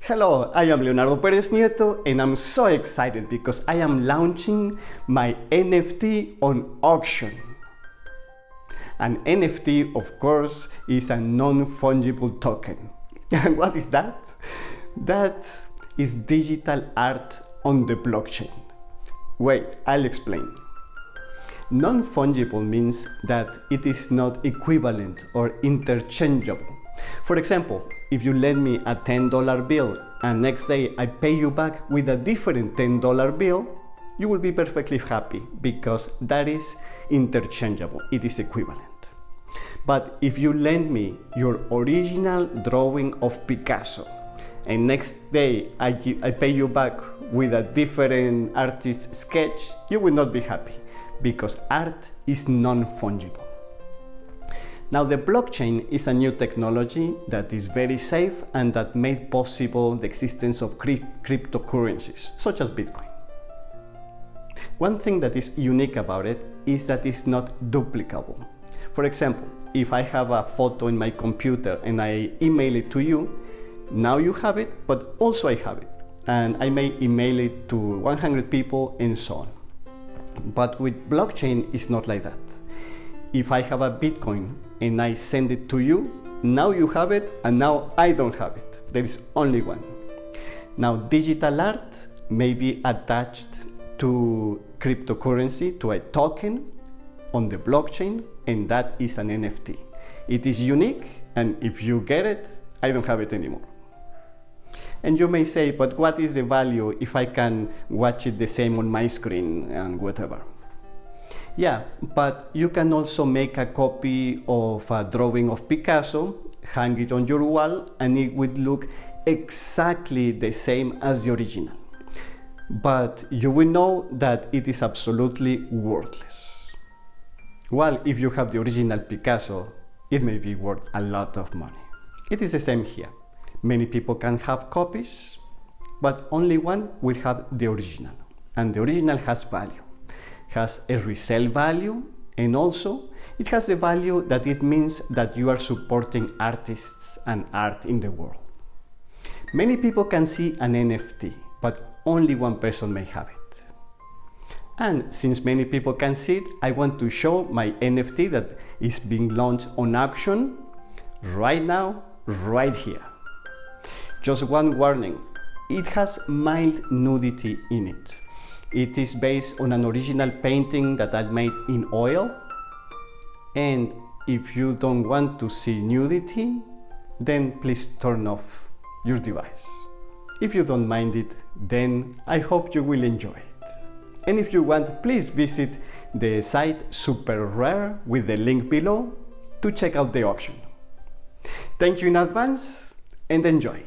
Hello, I am Leonardo Perez Nieto and I'm so excited because I am launching my NFT on auction. An NFT, of course, is a non-fungible token. And what is that? That is digital art on the blockchain. Wait, I'll explain. Non-fungible means that it is not equivalent or interchangeable. For example, if you lend me a $10 bill and next day I pay you back with a different $10 bill, you will be perfectly happy because that is interchangeable, it is equivalent. But if you lend me your original drawing of Picasso and next day I pay you back with a different artist's sketch, you will not be happy because art is non-fungible. Now, the blockchain is a new technology that is very safe and that made possible the existence of cryptocurrencies, such as Bitcoin. One thing that is unique about it is that it's not duplicable. For example, if I have a photo in my computer and I email it to you, now you have it, but also I have it. And I may email it to 100 people and so on. But with blockchain, it's not like that. If I have a Bitcoin and I send it to you, now you have it and now I don't have it. There is only one. Now, digital art may be attached to cryptocurrency, to a token on the blockchain, and that is an NFT. It is unique, and if you get it, I don't have it anymore. And you may say, but what is the value if I can watch it the same on my screen and whatever? Yeah, but you can also make a copy of a drawing of Picasso, hang it on your wall, and it would look exactly the same as the original. But you will know that it is absolutely worthless. Well, if you have the original Picasso, it may be worth a lot of money. It is the same here. Many people can have copies, but only one will have the original. And the original has value. Has a resale value, and also it has the value that it means that you are supporting artists and art in the world. Many people can see an NFT, but only one person may have it. And since many people can see it, I want to show my NFT that is being launched on auction right now, right here. Just one warning, it has mild nudity in it. It is based on an original painting that I made in oil. And if you don't want to see nudity, then please turn off your device. If you don't mind it, then I hope you will enjoy it. And if you want, please visit the site Super Rare with the link below to check out the auction. Thank you in advance and enjoy.